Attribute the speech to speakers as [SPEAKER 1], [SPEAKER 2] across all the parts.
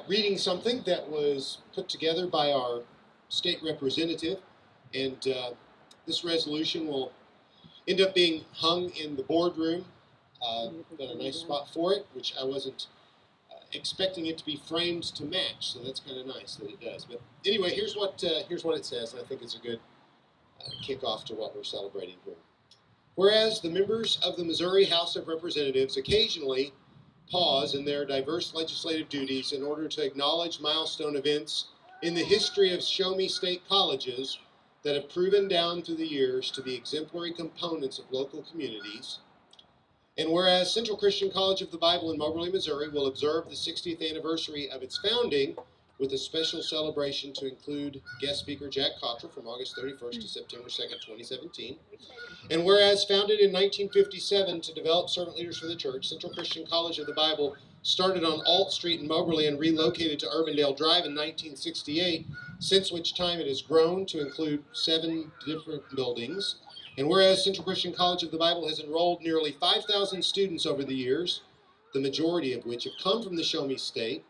[SPEAKER 1] reading something that was put together by our state representative, and this resolution will end up being hung in the boardroom. Got a nice spot for it, which I wasn't expecting it to be framed to match, so that's kind of nice that it does. But anyway, here's what it says, and I think it's a good kickoff to what we're celebrating here. Whereas the members of the Missouri House of Representatives occasionally pause in their diverse legislative duties in order to acknowledge milestone events in the history of Show Me State colleges that have proven down through the years to be exemplary components of local communities. And whereas Central Christian College of the Bible in Moberly, Missouri will observe the 60th anniversary of its founding with a special celebration to include guest speaker Jack Cottrell from August 31st to September 2nd, 2017. And whereas founded in 1957 to develop servant leaders for the church, Central Christian College of the Bible started on Alt Street in Moberly and relocated to Urbandale Drive in 1968, since which time it has grown to include 7 different buildings. And whereas Central Christian College of the Bible has enrolled nearly 5,000 students over the years, the majority of which have come from the Show Me State,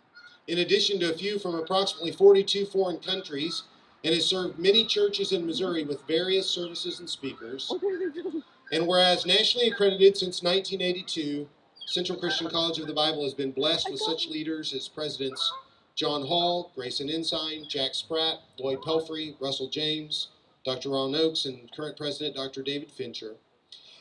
[SPEAKER 1] in addition to a few from approximately 42 foreign countries, and has served many churches in Missouri with various services and speakers. And whereas nationally accredited since 1982, Central Christian College of the Bible has been blessed with such leaders as Presidents John Hall, Grayson Ensign, Jack Spratt, Lloyd Pelfrey, Russell James, Dr. Ron Oakes, and current President Dr. David Fincher.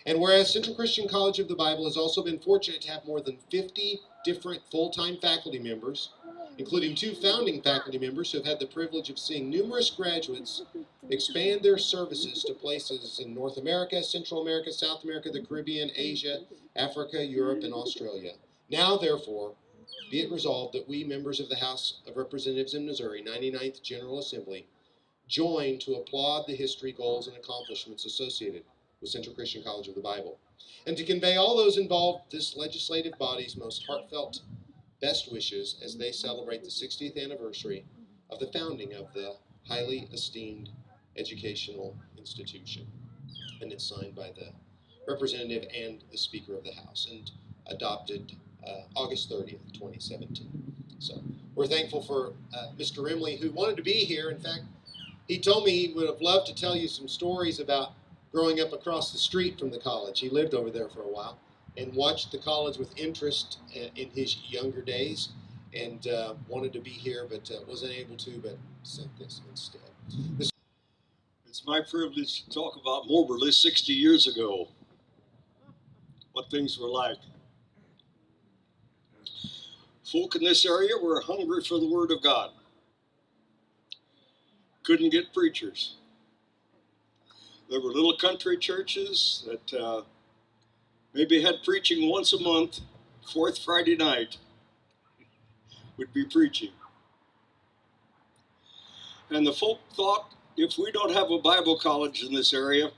[SPEAKER 1] And whereas Central Christian College of the Bible has also been fortunate to have more than 50 different full-time faculty members, including 2 founding faculty members who have had the privilege of seeing numerous graduates expand their services to places in North America, Central America, South America, the Caribbean, Asia, Africa, Europe, and Australia. Now, therefore, be it resolved that we, members of the House of Representatives in Missouri, 99th General Assembly, join to applaud the history, goals, and accomplishments associated with Central Christian College of the Bible, and to convey all those involved this legislative body's most heartfelt best wishes as they celebrate the 60th anniversary of the founding of the highly esteemed educational institution. And it's signed by the representative and the Speaker of the House, and adopted August 30th, 2017. So we're thankful for Mr. Rimley, who wanted to be here. In fact, he told me he would have loved to tell you some stories about growing up across the street from the college. He lived over there for a while and watched the college with interest in his younger days, and wanted to be here but wasn't able to, but sent this instead.
[SPEAKER 2] It's my privilege to talk about Moberly 60 years ago, what things were like. Folk in this area were hungry for the Word of God. Couldn't get preachers. There were little country churches that maybe had preaching once a month. 4th Friday night would be preaching. And the folk thought, if we don't have a Bible college in this area,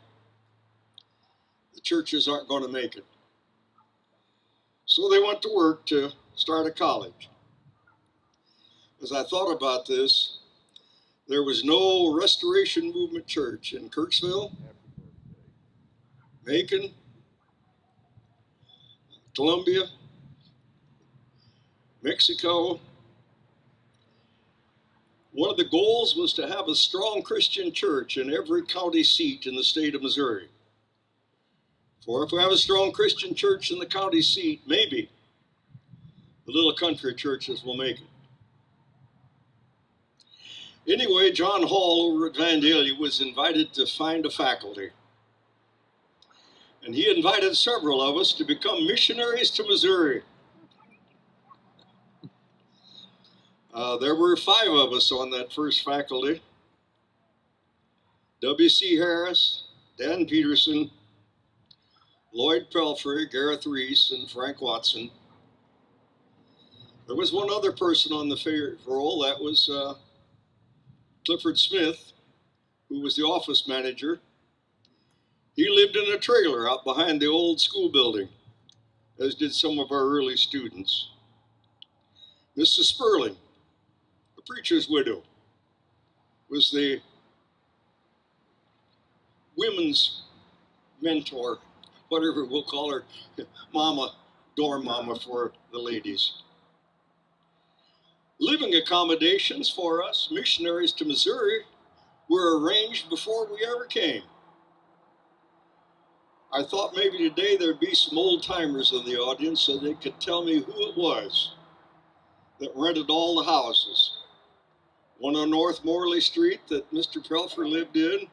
[SPEAKER 2] the churches aren't going to make it. So they went to work to start a college. As I thought about this, there was no Restoration Movement church in Kirksville, Macon, Columbia, Mexico. One of the goals was to have a strong Christian church in every county seat in the state of Missouri. For if we have a strong Christian church in the county seat, maybe the little country churches will make it. Anyway, John Hall over at Vandalia was invited to find a faculty. And he invited several of us to become missionaries to Missouri. There were 5 of us on that first faculty. W.C. Harris, Dan Peterson, Lloyd Pelfrey, Gareth Reese, and Frank Watson. There was one other person on the roll, that was Clifford Smith, who was the office manager. He lived in a trailer out behind the old school building, as did some of our early students. Mrs. Sperling, the preacher's widow, was the women's mentor, whatever we'll call her, mama, dorm mama for the ladies. living accommodations for us missionaries to Missouri were arranged before we ever came. I thought maybe today there'd be some old timers in the audience so they could tell me who it was that rented all the houses. One on North Morley Street that Mr. Pelfer lived in.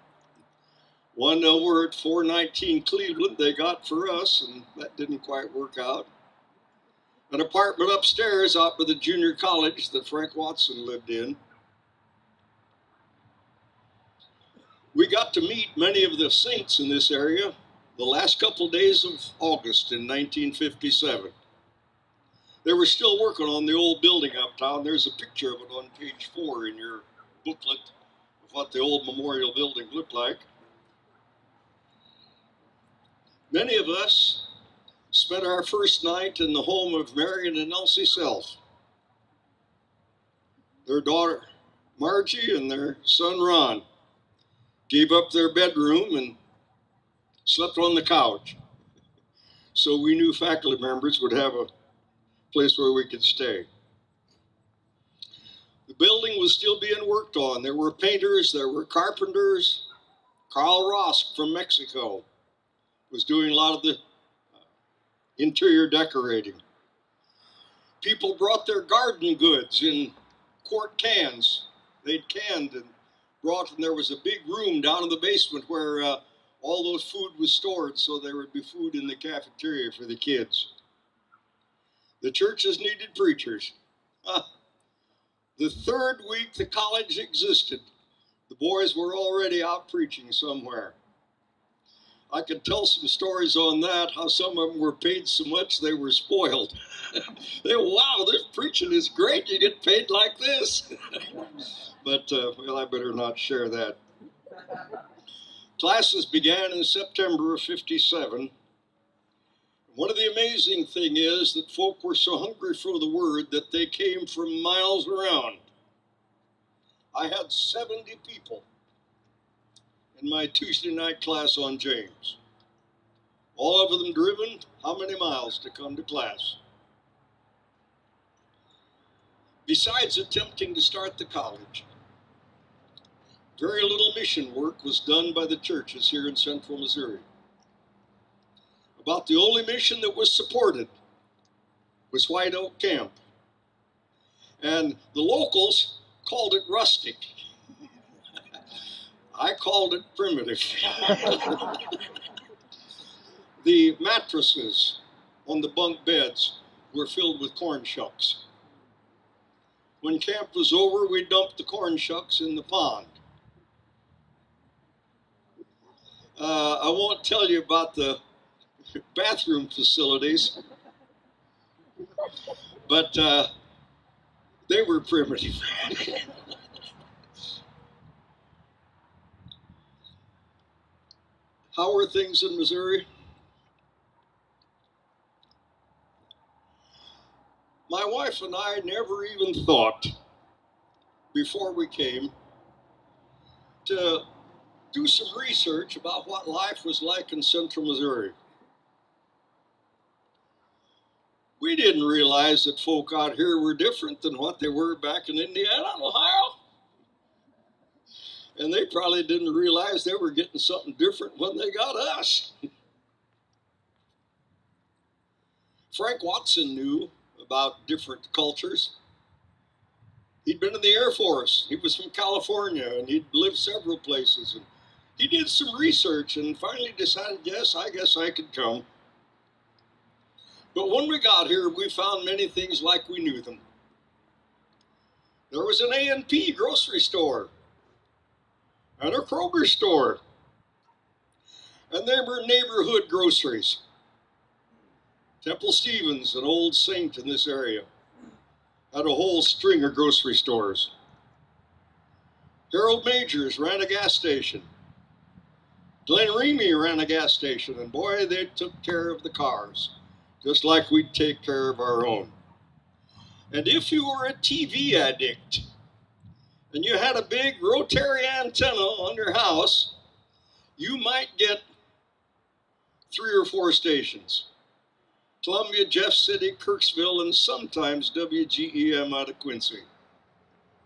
[SPEAKER 2] One over at 419 Cleveland they got for us, and that didn't quite work out. An apartment upstairs out by the junior college that Frank Watson lived in. We got to meet many of the saints in this area the last couple days of August in 1957. They were still working on the old building uptown. There's a picture of it on page 4 in your booklet of what the old memorial building looked like. Many of us spent our first night in the home of Marion and Elsie Self. Their daughter Margie and their son Ron gave up their bedroom and slept on the couch. So we knew faculty members would have a place where we could stay. The building was still being worked on. There were painters, there were carpenters. Carl Rosk from Mexico was doing a lot of the interior decorating. People brought their garden goods in quart cans. They'd canned and brought, and there was a big room down in the basement where all those food was stored so there would be food in the cafeteria for the kids. The churches needed preachers. The third week the college existed, the boys were already out preaching somewhere. I could tell some stories on that, how some of them were paid so much they were spoiled. Wow, this preaching is great, you get paid like this. But, well, I better not share that. Classes began in September of '57. One of the amazing things is that folk were so hungry for the word that they came from miles around. I had 70 people in my Tuesday night class on James. All of them driven how many miles to come to class? Besides attempting to start the college, very little mission work was done by the churches here in central Missouri. About the only mission that was supported was White Oak Camp. And the locals called it rustic. I called it primitive. The mattresses on the bunk beds were filled with corn shucks. When camp was over, we dumped the corn shucks in the pond. I won't tell you about the bathroom facilities, but they were primitive. How were things in Missouri? My wife and I never even thought, before we came, to do some research about what life was like in central Missouri. We didn't realize that folk out here were different than what they were back in Indiana and Ohio. And they probably didn't realize they were getting something different when they got us. Frank Watson knew about different cultures. He'd been in the Air Force. He was from California, and he'd lived several places. And he did some research and finally decided, yes, I guess I could come. But when we got here, we found many things like we knew them. There was an A&P grocery store and a Kroger store. And there were neighborhood groceries. Temple Stevens, an old saint in this area, had a whole string of grocery stores. Harold Majors ran a gas station. Glen Remy ran a gas station, and boy, they took care of the cars, just like we'd take care of our own. And if you were a TV addict, and you had a big rotary antenna on your house, you might get 3 or 4 stations. Columbia, Jeff City, Kirksville, and sometimes WGEM out of Quincy.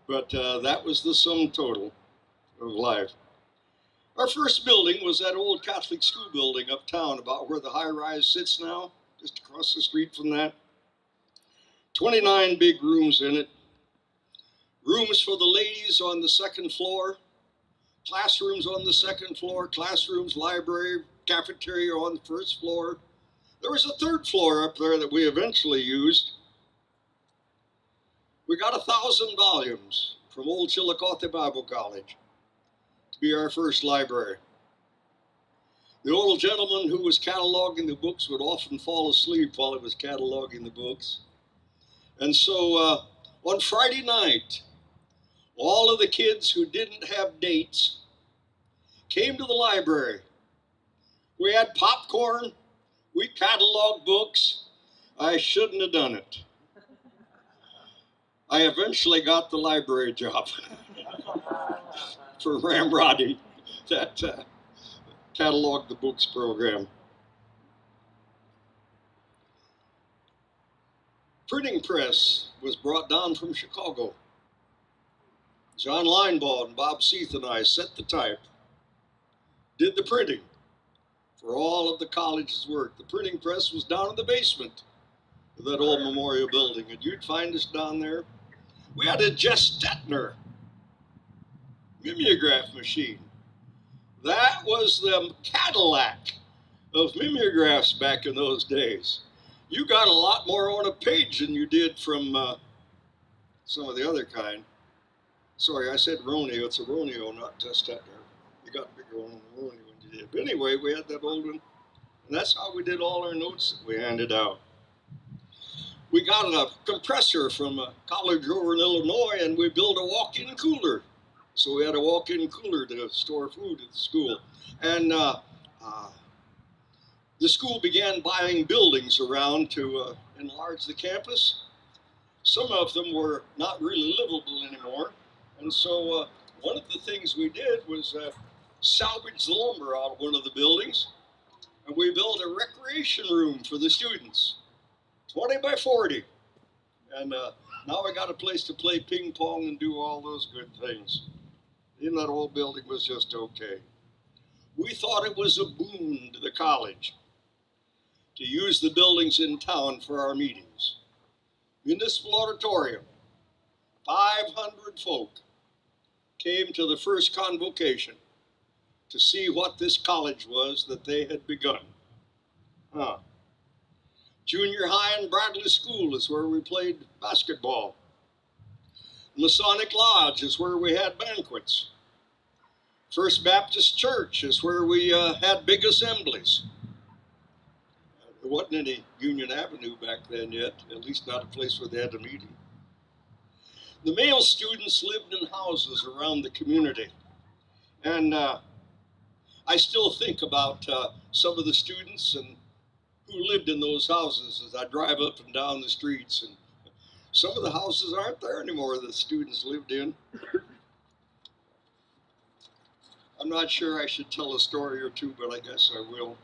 [SPEAKER 2] But that was the sum total of life. Our first building was that old Catholic school building uptown, about where the high rise sits now, just across the street from that. 29 big rooms in it. Rooms for the ladies on the second floor, classrooms on the second floor, classrooms, library, cafeteria on the first floor. There was a third floor up there that we eventually used. We got 1,000 volumes from Old Chillicothe Bible College to be our first library. The old gentleman who was cataloging the books would often fall asleep while he was cataloging the books. And so on Friday night, all of the kids who didn't have dates came to the library. We had popcorn, we cataloged books. I shouldn't have done it. I eventually got the library job for ramrodding that catalog the books program. Printing press was brought down from Chicago. John Linebaugh and Bob Seath and I set the type, did the printing for all of the college's work. The printing press was down in the basement of that old memorial building, and you'd find us down there. We had a Jess Stettner mimeograph machine. That was the Cadillac of mimeographs back in those days. You got a lot more on a page than you did from some of the other kind. Sorry, I said Roneo. It's a Roneo, not Stettner. You got a bigger one on the Roneo than you did. But anyway, we had that old one, and that's how we did all our notes that we handed out. We got a compressor from a college over in Illinois, and we built a walk-in cooler. So we had a walk-in cooler to store food at the school. And the school began buying buildings around to enlarge the campus. Some of them were not really livable anymore. And so one of the things we did was salvage the lumber out of one of the buildings. And we built a recreation room for the students, 20 by 40. And now I got a place to play ping pong and do all those good things. And that old building was just okay. We thought it was a boon to the college to use the buildings in town for our meetings. Municipal auditorium, 500 folk came to the first convocation to see what this college was that they had begun. Junior high and Bradley School is where we played basketball. Masonic Lodge is where we had banquets. First Baptist Church is where we had big assemblies. There wasn't any Union Avenue back then yet, at least not a place where they had a meeting. The male students lived in houses around the community. And I still think about some of the students and who lived in those houses as I drive up and down the streets. And some of the houses aren't there anymore that students lived in. I'm not sure I should tell a story or two, but I guess I will.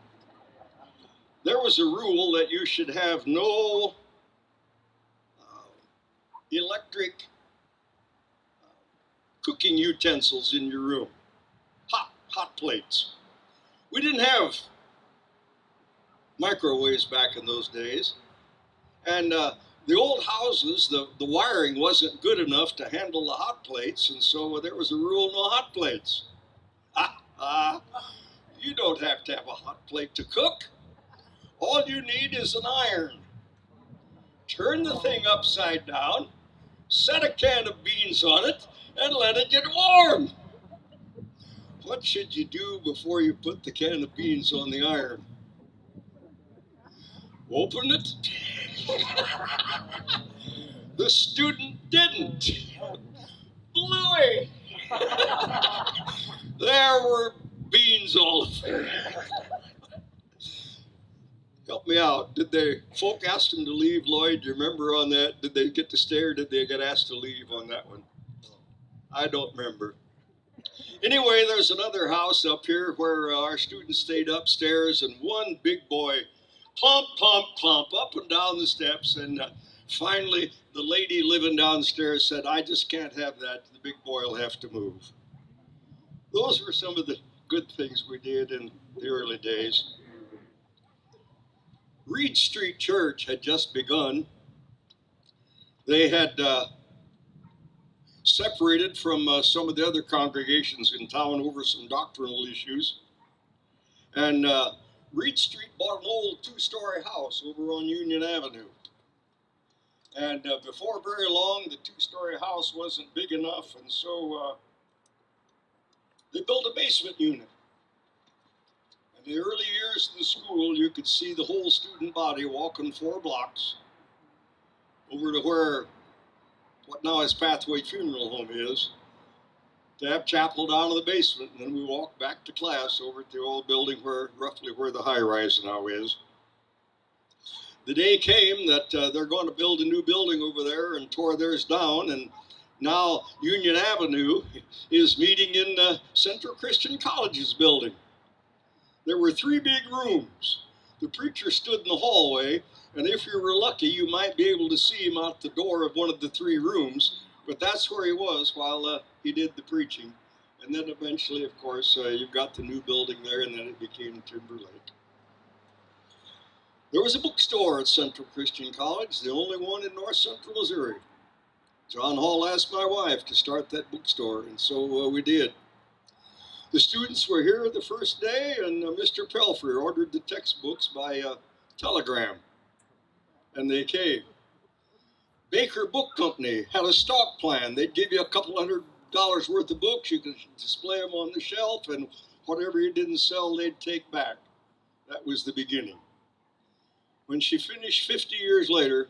[SPEAKER 2] There was a rule that you should have no electric cooking utensils in your room, hot plates. We didn't have microwaves back in those days. And the old houses, the wiring wasn't good enough to handle the hot plates, and so there was a rule, no hot plates. You don't have to have a hot plate to cook. All you need is an iron. Turn the thing upside down, set a can of beans on it, and let it get warm. What should you do before you put the can of beans on the iron? Open it. The student didn't. Bluey. There were beans all over. Help me out. Did they, folk ask them to leave, Lloyd? Do you remember on that? Did they get to stay or did they get asked to leave on that one? I don't remember. Anyway, there's another house up here where our students stayed upstairs, and one big boy clump, clump, clump up and down the steps. And Finally, the lady living downstairs said, I just can't have that. The big boy will have to move. Those were some of the good things we did in the early days. Reed Street Church had just begun. They had separated from some of the other congregations in town over some doctrinal issues. And Reed Street bought an old two-story house over on Union Avenue. And before very long, the two-story house wasn't big enough, and so they built a basement unit. In the early years of the school, you could see the whole student body walking 4 blocks over to where what now is Pathway Funeral Home is, to have chapel down in the basement, and then we walked back to class over at the old building roughly where the high-rise now is. The day came that they're going to build a new building over there and tore theirs down, and now Union Avenue is meeting in Central Christian College's building. There were 3 big rooms. The preacher stood in the hallway, and if you were lucky, you might be able to see him out the door of one of the 3 rooms, but that's where he was while he did the preaching. And then eventually, of course, you've got the new building there, and then it became Timberlake. There was a bookstore at Central Christian College, the only one in north central Missouri. John Hall asked my wife to start that bookstore, and so we did. The students were here the first day, and Mr. Pelfrey ordered the textbooks by telegram, and they came. Baker Book Company had a stock plan. They'd give you a couple $100 worth of books. You could display them on the shelf, and whatever you didn't sell, they'd take back. That was the beginning. When she finished 50 years later,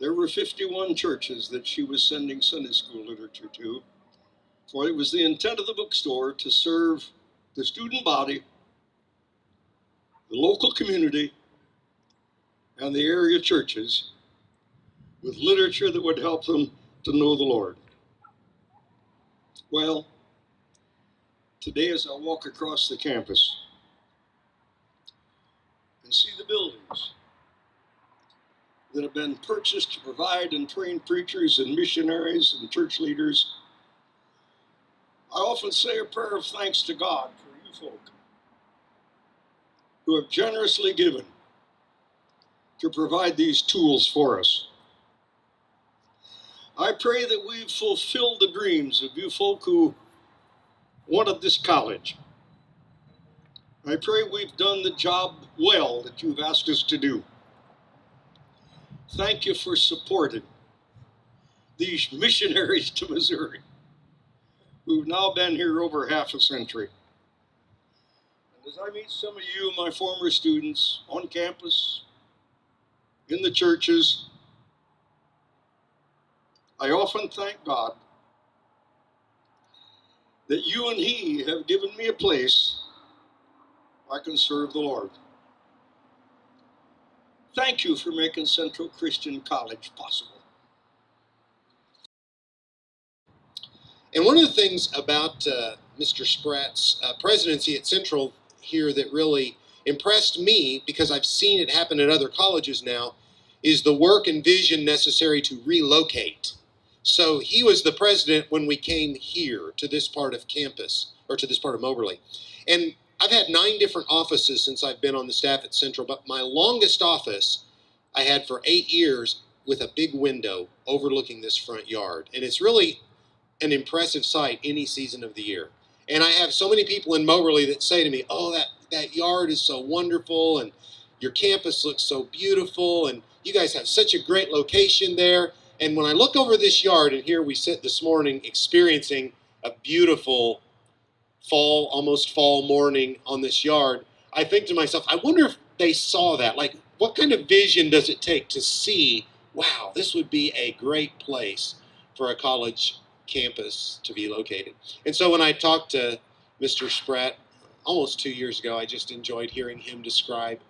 [SPEAKER 2] there were 51 churches that she was sending Sunday school literature to, for it was the intent of the bookstore to serve the student body, the local community, and the area churches with literature that would help them to know the Lord. Well, today as I walk across the campus and see the buildings that have been purchased to provide and train preachers and missionaries and church leaders, I often say a prayer of thanks to God for you folk who have generously given to provide these tools for us. I pray that we've fulfilled the dreams of you folk who wanted this college. I pray we've done the job well that you've asked us to do. Thank you for supporting these missionaries to Missouri who've now been here over half a century. And as I meet some of you, my former students, on campus, in the churches, I often thank God that you and He have given me a place I can serve the Lord. Thank you for making Central Christian College possible.
[SPEAKER 1] And one of the things about Mr. Spratt's presidency at Central here that really impressed me, because I've seen it happen at other colleges now, is the work and vision necessary to relocate. So he was the president when we came here to this part of campus, or to this part of Moberly. And I've had 9 different offices since I've been on the staff at Central, but my longest office I had for 8 years with a big window overlooking this front yard. And it's really an impressive sight any season of the year. And I have so many people in Moberly that say to me, oh, that yard is so wonderful, and your campus looks so beautiful, and you guys have such a great location there. And when I look over this yard, and here we sit this morning experiencing a beautiful fall, almost fall morning on this yard, I think to myself, I wonder if they saw that. Like, what kind of vision does it take to see, wow, this would be a great place for a college campus to be located. And so when I talked to Mr. Spratt almost 2 years ago, I just enjoyed hearing him describe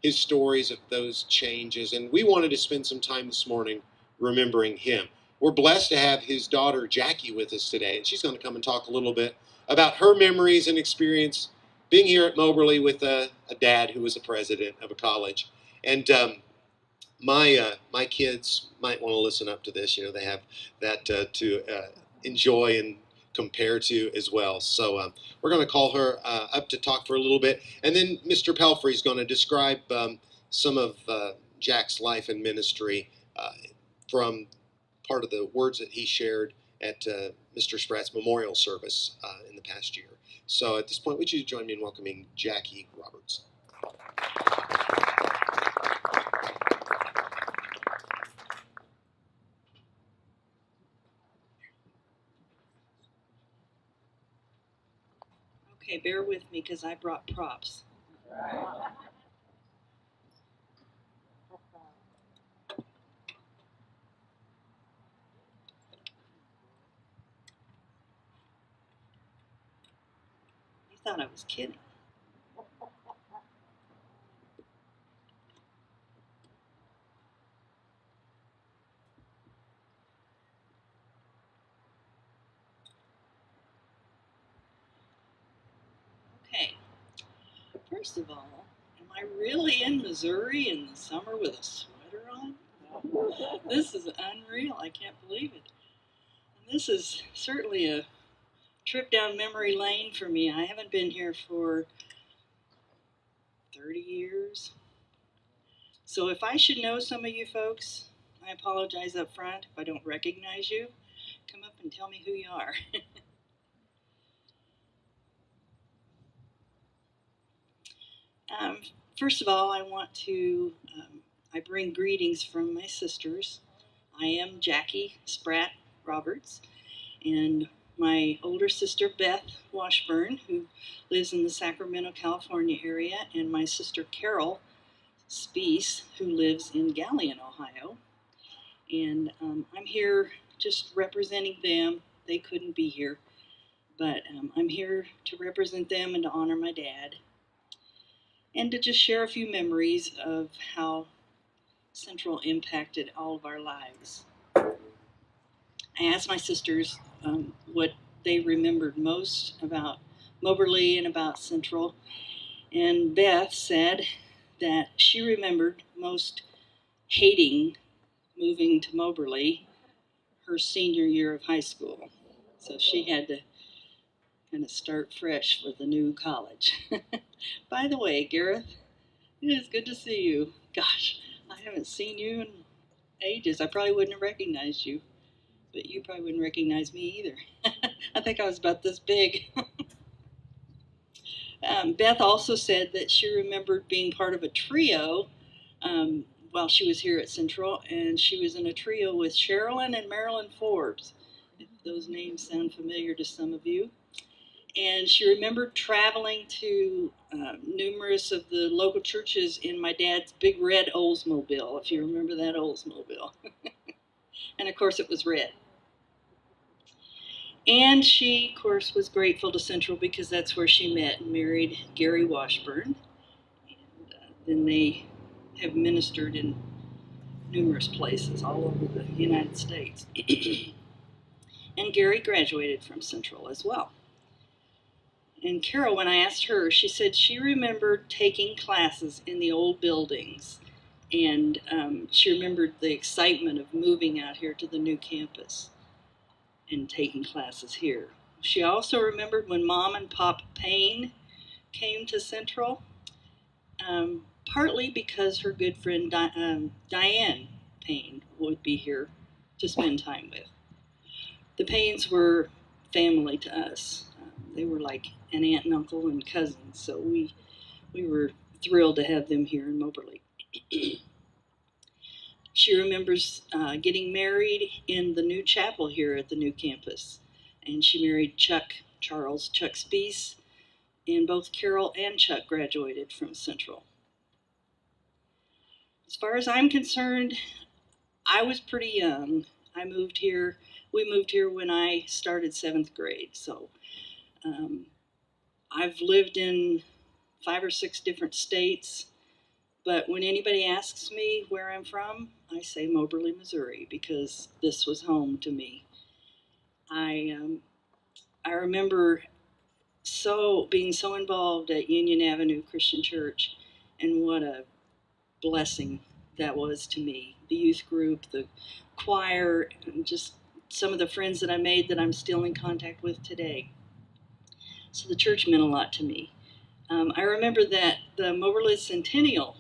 [SPEAKER 1] his stories of those changes. And we wanted to spend some time this morning remembering him. We're blessed to have his daughter Jackie with us today, and she's going to come and talk a little bit about her memories and experience being here at Moberly with a dad who was a president of a college. And my kids might want to listen up to this. You know, they have that to enjoy and compare to as well. So we're going to call her up to talk for a little bit, and then Mr. Pelfrey is going to describe some of Jack's life and ministry from part of the words that he shared at Mr. Spratt's memorial service in the past year. So at this point, would you join me in welcoming Jackie Roberts?
[SPEAKER 3] Okay, bear with me because I brought props. You thought I was kidding. Okay, first of all, am I really in Missouri in the summer with a sweater on? This is unreal. I can't believe it. And this is certainly a trip down memory lane for me. I haven't been here for 30 years. So if I should know some of you folks, I apologize up front if I don't recognize you. Come up and tell me who you are. First of all, I want to, I bring greetings from my sisters. I am Jackie Spratt Roberts, and my older sister Beth Washburn, who lives in the Sacramento, California area, and my sister Carol Spees, who lives in Galion, Ohio. And I'm here just representing them. They couldn't be here, but I'm here to represent them and to honor my dad, and to just share a few memories of how Central impacted all of our lives. I asked my sisters what they remembered most about Moberly and about Central, and Beth said that she remembered most hating moving to Moberly her senior year of high school. So she had to kind of start fresh with a new college. By the way, Gareth, it is good to see you. Gosh, I haven't seen you in ages. I probably wouldn't have recognized you, but you probably wouldn't recognize me either. I think I was about this big. Beth also said that she remembered being part of a trio while she was here at Central, and she was in a trio with Sherilyn and Marilyn Forbes, if those names sound familiar to some of you. And she remembered traveling to numerous of the local churches in my dad's big red Oldsmobile, if you remember that Oldsmobile. And of course it was red. And she, of course, was grateful to Central because that's where she met and married Gary Washburn. And then they have ministered in numerous places all over the United States. And Gary graduated from Central as well. And Carol, when I asked her, she said she remembered taking classes in the old buildings, and she remembered the excitement of moving out here to the new campus and taking classes here. She also remembered when Mom and Pop Payne came to Central, partly because her good friend Diane Payne would be here to spend time with. The Paynes were family to us. They were like an aunt and uncle and cousins, so we were thrilled to have them here in Moberly. She remembers getting married in the new chapel here at the new campus, and she married Chuck Spees, and both Carol and Chuck graduated from Central. As far as I'm concerned, I was pretty young. We moved here when I started 7th grade, so I've lived in 5 or 6 different states, but when anybody asks me where I'm from, I say Moberly, Missouri, because this was home to me. I remember being so involved at Union Avenue Christian Church, and what a blessing that was to me. The youth group, the choir, and just some of the friends that I made that I'm still in contact with today. So the church meant a lot to me. I remember that the Moberly Centennial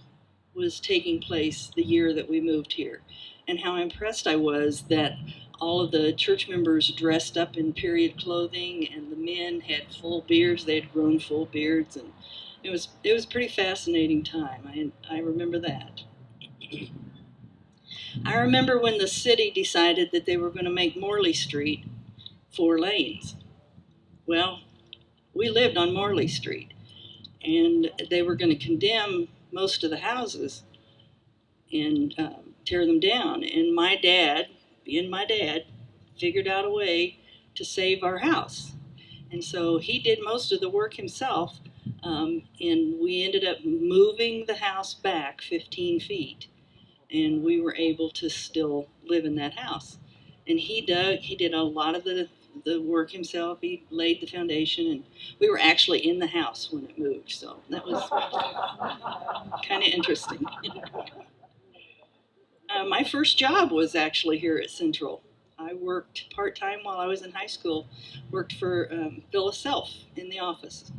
[SPEAKER 3] was taking place the year that we moved here, and how impressed I was that all of the church members dressed up in period clothing, and the men had full beards. They had grown full beards, and it was a pretty fascinating time. I remember that. I remember when the city decided that they were going to make Morley Street 4 lanes. Well, we lived on Morley Street, and they were going to condemn most of the houses and tear them down. And my dad, being my dad, figured out a way to save our house. And so he did most of the work himself, and we ended up moving the house back 15 feet, and we were able to still live in that house. And he did a lot of the work himself. He laid the foundation, and we were actually in the house when it moved, so that was kind of interesting. My first job was actually here at Central. I worked part-time while I was in high school, worked for Phyllis Self in the office.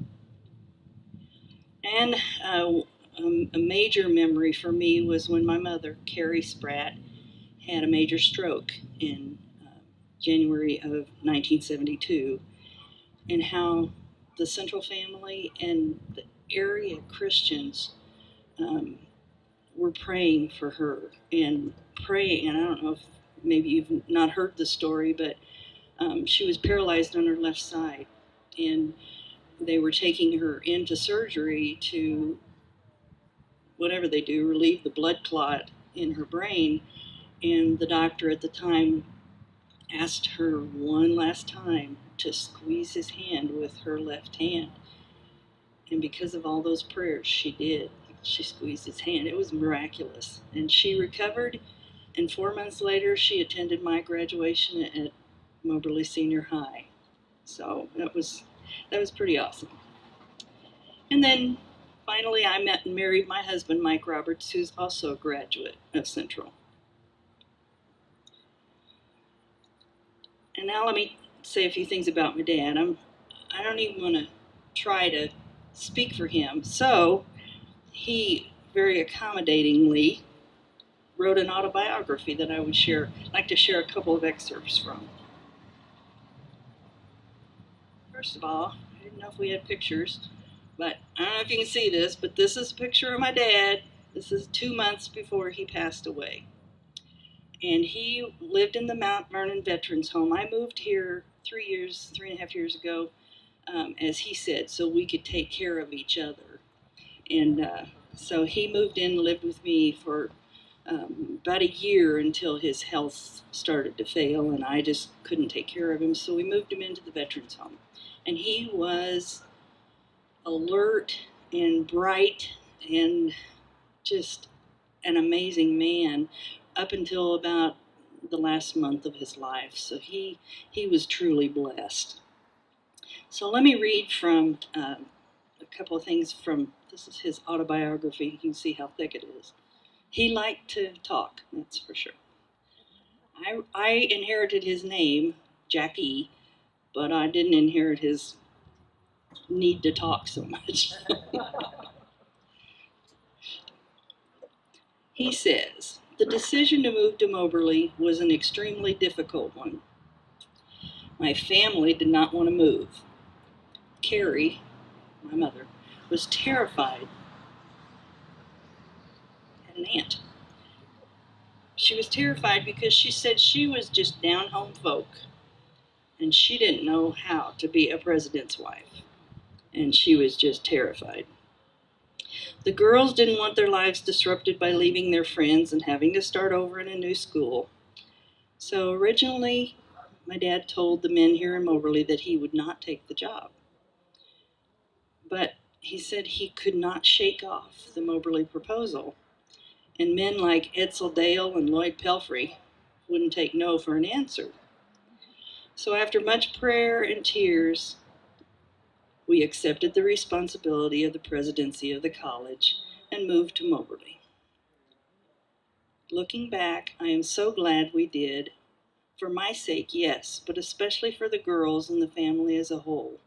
[SPEAKER 3] And a major memory for me was when my mother, Carrie Spratt, had a major stroke in January of 1972, and how the Central family and the area Christians were praying for her and praying. And I don't know if maybe you've not heard the story, but she was paralyzed on her left side, and they were taking her into surgery to, whatever they do, relieve the blood clot in her brain. And the doctor at the time asked her one last time to squeeze his hand with her left hand. And because of all those prayers, she did. She squeezed his hand. It was miraculous. And she recovered, and 4 months later, she attended my graduation at Moberly Senior High. So that was pretty awesome. And then finally, I met and married my husband, Mike Roberts, who's also a graduate of Central. And now let me say a few things about my dad. I don't even want to try to speak for him. So he very accommodatingly wrote an autobiography that I would like to share a couple of excerpts from. First of all, I didn't know if we had pictures, but I don't know if you can see this, but this is a picture of my dad. This is 2 months before he passed away. And he lived in the Mount Vernon Veterans Home. I moved here 3.5 years ago, as he said, so we could take care of each other. And so he moved in and lived with me for about a year until his health started to fail, and I just couldn't take care of him. So we moved him into the Veterans Home. And he was alert and bright and just an amazing man up until about the last month of his life. So he was truly blessed. So let me read from a couple of things from, this is his autobiography. You can see how thick it is. He liked to talk, that's for sure. I inherited his name, Jackie, but I didn't inherit his need to talk so much. He says, the decision to move to Moberly was an extremely difficult one. My family did not want to move. Carrie, my mother, was terrified. Had an aunt. She was terrified because she said she was just down-home folk, and she didn't know how to be a president's wife, and she was just terrified. The girls didn't want their lives disrupted by leaving their friends and having to start over in a new school. So originally, my dad told the men here in Moberly that he would not take the job. But he said he could not shake off the Moberly proposal, and men like Edsel Dale and Lloyd Pelfrey wouldn't take no for an answer. So after much prayer and tears, we accepted the responsibility of the presidency of the college and moved to Moberly. Looking back, I am so glad we did. For my sake, yes, but especially for the girls and the family as a whole.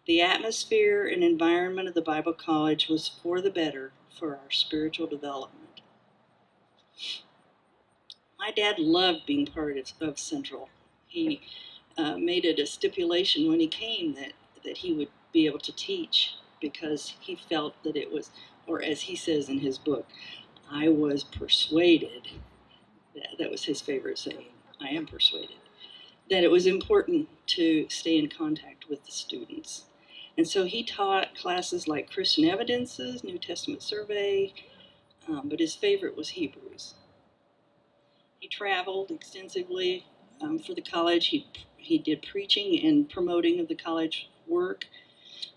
[SPEAKER 3] The atmosphere and environment of the Bible College was for the better for our spiritual development. My dad loved being part of Central. He made it a stipulation when he came that he would be able to teach because he felt that it was, or as he says in his book, I was persuaded, that was his favorite saying, I am persuaded, that it was important to stay in contact with the students. And so he taught classes like Christian Evidences, New Testament Survey, but his favorite was Hebrews. He traveled extensively for the college. He did preaching and promoting of the college work,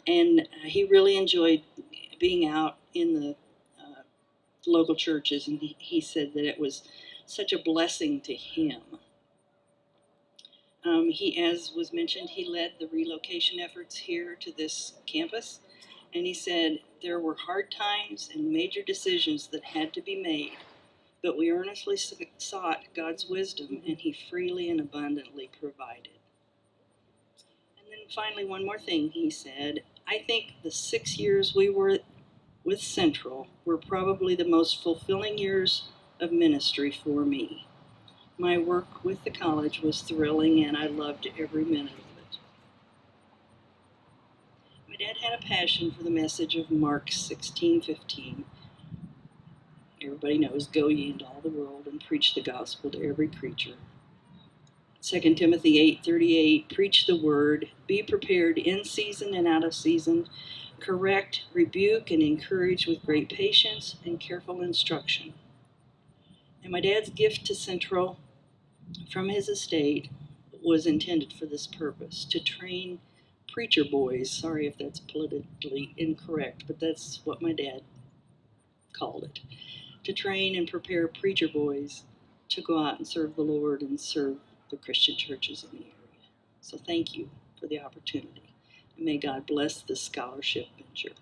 [SPEAKER 3] and he really enjoyed being out in the local churches, and he said that it was such a blessing to him. As was mentioned, he led the relocation efforts here to this campus, and he said there were hard times and major decisions that had to be made, but we earnestly sought God's wisdom, and he freely and abundantly provided. And then finally, one more thing he said, I think the 6 years we were with Central were probably the most fulfilling years of ministry for me. My work with the college was thrilling, and I loved every minute of it. My dad had a passion for the message of Mark 16:15. Everybody knows, go ye into all the world and preach the gospel to every creature. 2 Timothy 8:38, preach the word, be prepared in season and out of season, correct, rebuke, and encourage with great patience and careful instruction. And my dad's gift to Central from his estate was intended for this purpose, to train preacher boys. Sorry if that's politically incorrect, but that's what my dad called it. To train and prepare preacher boys to go out and serve the Lord and serve the Christian churches in the area. So thank you for the opportunity. And may God bless this scholarship venture.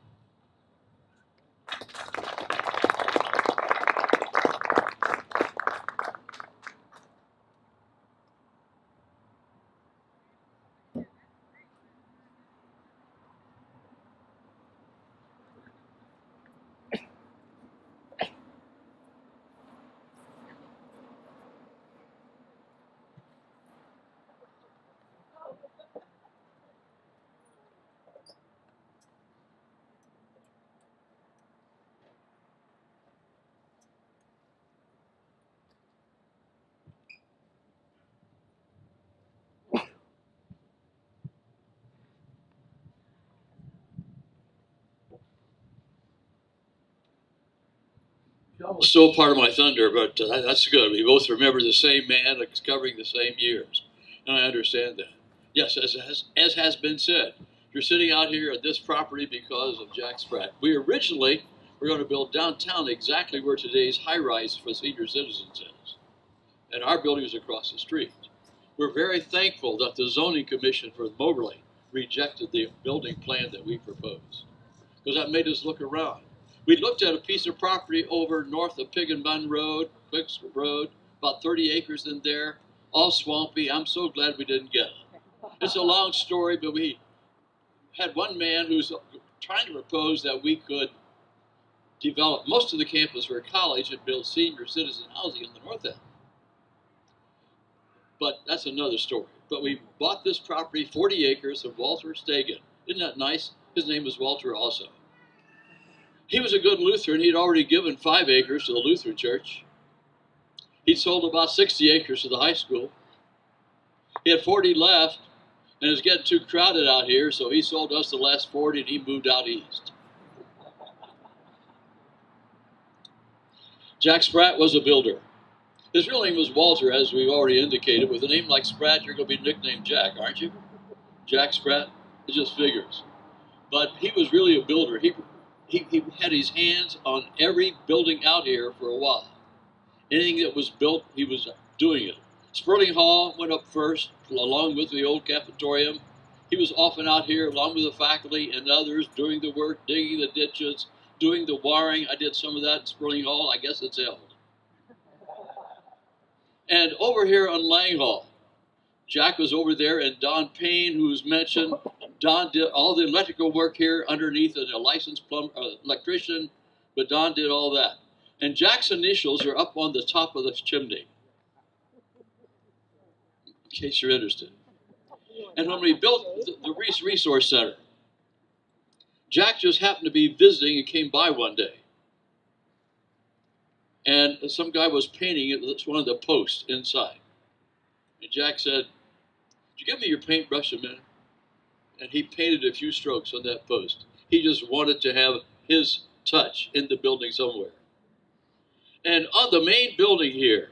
[SPEAKER 4] Still part of my thunder, but that's good. We both remember the same man covering the same years, and I understand that. Yes, as has been said, you're sitting out here at this property because of Jack Spratt. We originally were going to build downtown exactly where today's high-rise for senior citizens is, and our building is across the street. We're very thankful that the zoning commission for Moberly rejected the building plan that we proposed, because that made us look around. We looked at a piece of property over north of Pig and Bun Road, Quicks Road, about 30 acres in there, all swampy. I'm so glad we didn't get it. It's a long story, but we had one man who's trying to propose that we could develop most of the campus for a college and build senior citizen housing in the north end. But that's another story. But we bought this property, 40 acres, of Walter Stegan. Isn't that nice? His name was Walter also. He was a good Lutheran. He'd already given 5 acres to the Lutheran church. He'd sold about 60 acres to the high school. He had 40 left, and it was getting too crowded out here, so he sold us the last 40, and he moved out east. Jack Spratt was a builder. His real name was Walter, as we've already indicated. With a name like Spratt, you're going to be nicknamed Jack, aren't you? Jack Spratt, it just figures. But he was really a builder. He had his hands on every building out here for a while. Anything that was built, he was doing it. Sperling Hall went up first, along with the old cafetorium. He was often out here, along with the faculty and others, doing the work, digging the ditches, doing the wiring. I did some of that in Sperling Hall. I guess it's held. And over here on Lang Hall, Jack was over there, and Don Payne, who was mentioned, Don did all the electrical work here underneath as a licensed electrician, but Don did all that. And Jack's initials are up on the top of this chimney, in case you're interested. And when we built the Reese Resource Center, Jack just happened to be visiting and came by one day. And some guy was painting one of the posts inside. And Jack said, "Could you give me your paintbrush a minute?" And he painted a few strokes on that post. He just wanted to have his touch in the building somewhere. And on the main building here,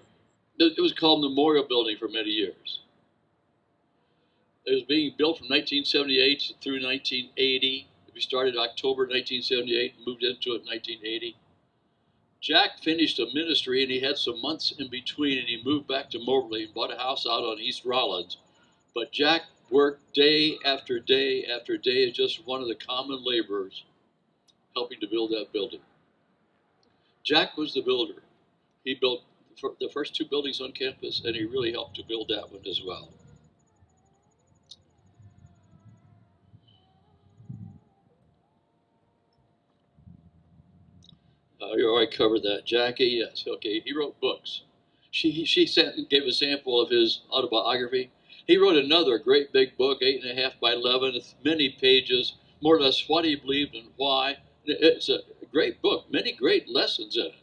[SPEAKER 4] it was called Memorial Building for many years. It was being built from 1978 through 1980. We started October 1978 and moved into it in 1980. Jack finished a ministry, and he had some months in between, and he moved back to Moberly and bought a house out on East Rollins. But Jack worked day after day after day as just one of the common laborers helping to build that building. Jack was the builder. He built the first two buildings on campus, and he really helped to build that one as well. You already covered that. Jackie, yes, okay. He wrote books. She gave a sample of his autobiography. He wrote another great big book, 8.5 by 11, many pages, more or less what he believed and why. It's a great book, many great lessons in it.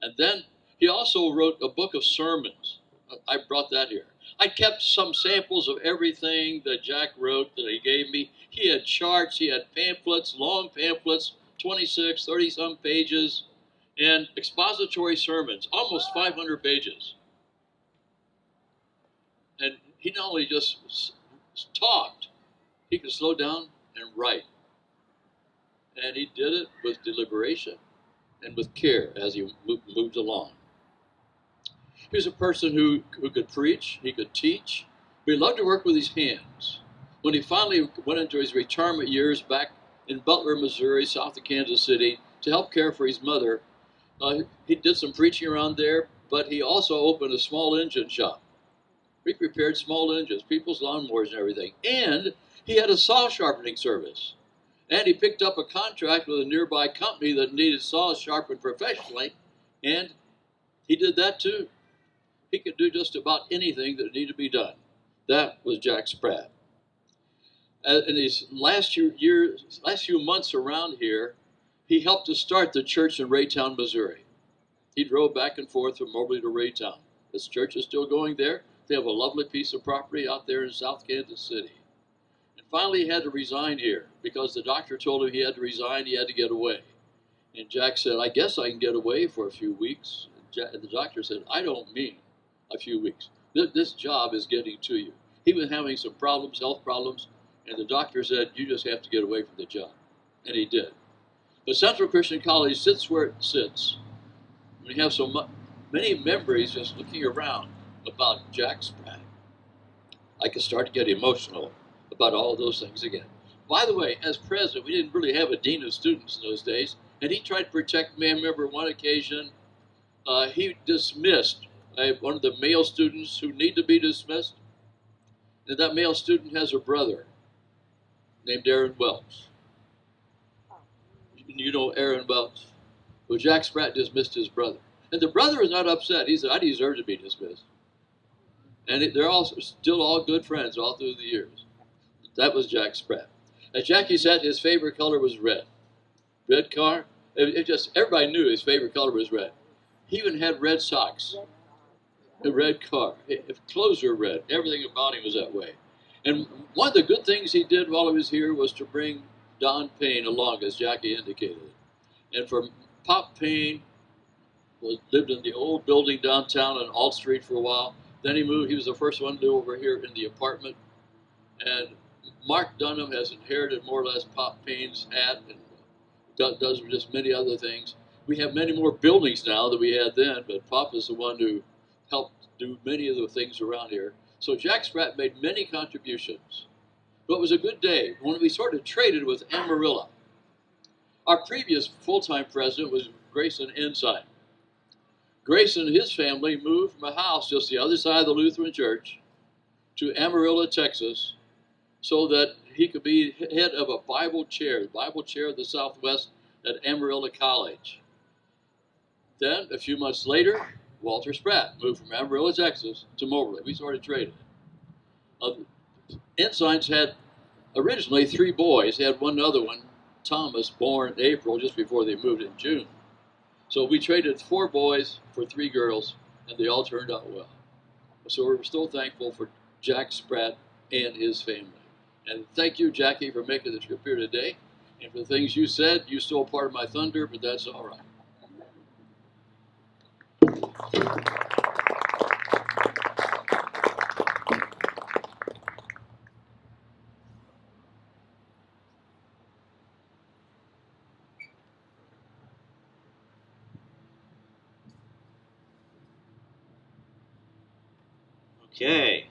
[SPEAKER 4] And then he also wrote a book of sermons. I brought that here. I kept some samples of everything that Jack wrote that he gave me. He had charts, he had pamphlets, long pamphlets, 26, 30-some pages, and expository sermons, almost 500 pages. And he not only just talked, he could slow down and write. And he did it with deliberation and with care as he moved along. He was a person who could preach, he could teach, but he loved to work with his hands. When he finally went into his retirement years back in Butler, Missouri, south of Kansas City, to help care for his mother, he did some preaching around there, but he also opened a small engine shop. He repaired small engines, people's lawnmowers and everything. And he had a saw sharpening service. And he picked up a contract with a nearby company that needed saws sharpened professionally, and he did that too. He could do just about anything that needed to be done. That was Jack Spratt. In his last few months around here, he helped to start the church in Raytown, Missouri. He drove back and forth from Moberly to Raytown. This church is still going there. They have a lovely piece of property out there in South Kansas City. And finally, he had to resign here because the doctor told him he had to resign, he had to get away. And Jack said, "I guess I can get away for a few weeks." And the doctor said, "I don't mean a few weeks. This job is getting to you." He was having some problems, health problems, and the doctor said, "You just have to get away from the job." And he did. But Central Christian College sits where it sits. We have so many memories just looking around about Jack Spratt. I could start to get emotional about all those things again. By the way, as president, we didn't really have a dean of students in those days, and he tried to protect me. I remember one occasion, he dismissed one of the male students who need to be dismissed, and that male student has a brother named Aaron Welch. You know Aaron Welch. Well, Jack Spratt dismissed his brother. And the brother is not upset. He said, "I deserve to be dismissed." And they're all still all good friends all through the years. That was Jack Spratt. As Jackie said, his favorite color was red. Red car. Everybody knew his favorite color was red. He even had red socks. A red car. If clothes were red, everything about him was that way. And one of the good things he did while he was here was to bring Don Payne along, as Jackie indicated. And for Pop Payne lived in the old building downtown on Alt Street for a while. Then he moved. He was the first one to live over here in the apartment. And Mark Dunham has inherited more or less Pop Payne's hat and does just many other things. We have many more buildings now than we had then, but Pop is the one who helped do many of the things around here. So Jack Spratt made many contributions. But it was a good day when we sort of traded with Grayson and his family moved from a house just the other side of the Lutheran Church to Amarillo, Texas, so that he could be head of a Bible chair, the Bible chair of the Southwest at Amarillo College. Then, a few months later, Walter Spratt moved from Amarillo, Texas to Moberly. We started trading. Ensigns had originally 3 boys. They had one other one, Thomas, born in April, just before they moved in June. So we traded 4 boys for 3 girls, and they all turned out well. So we're still thankful for Jack Spratt and his family. And thank you, Jackie, for making the trip here today. And for the things you said, you stole part of my thunder, but that's all right.
[SPEAKER 5] Okay.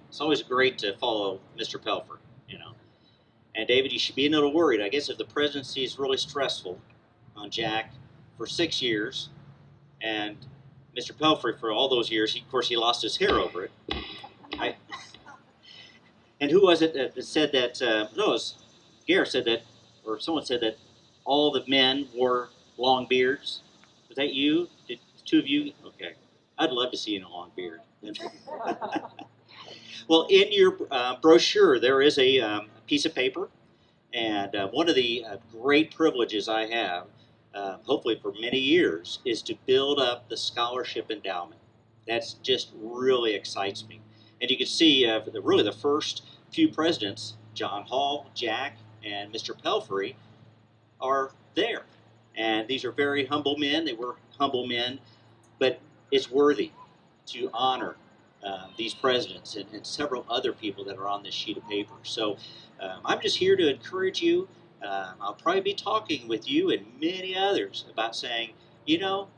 [SPEAKER 5] It's always great to follow Mr. Pelfrey, you know. And David, you should be a little worried. I guess if the presidency is really stressful on Jack for 6 years, and Mr. Pelfrey for all those years, of course, he lost his hair over it. And who was it that said that? No, it was Gare said that, or someone said that all the men wore long beards. Was that you? Did the 2 of you? Okay. I'd love to see you in a long beard. Well, in your brochure, there is a piece of paper, and one of the great privileges I have, hopefully for many years, is to build up the scholarship endowment. That's just really excites me. And you can see really the first few presidents, John Hall, Jack, and Mr. Pelfrey, are there. And these are very humble men. They were humble men, but it's worthy to honor these presidents and several other people that are on this sheet of paper. So I'm just here to encourage you. I'll probably be talking with you and many others about saying, you know,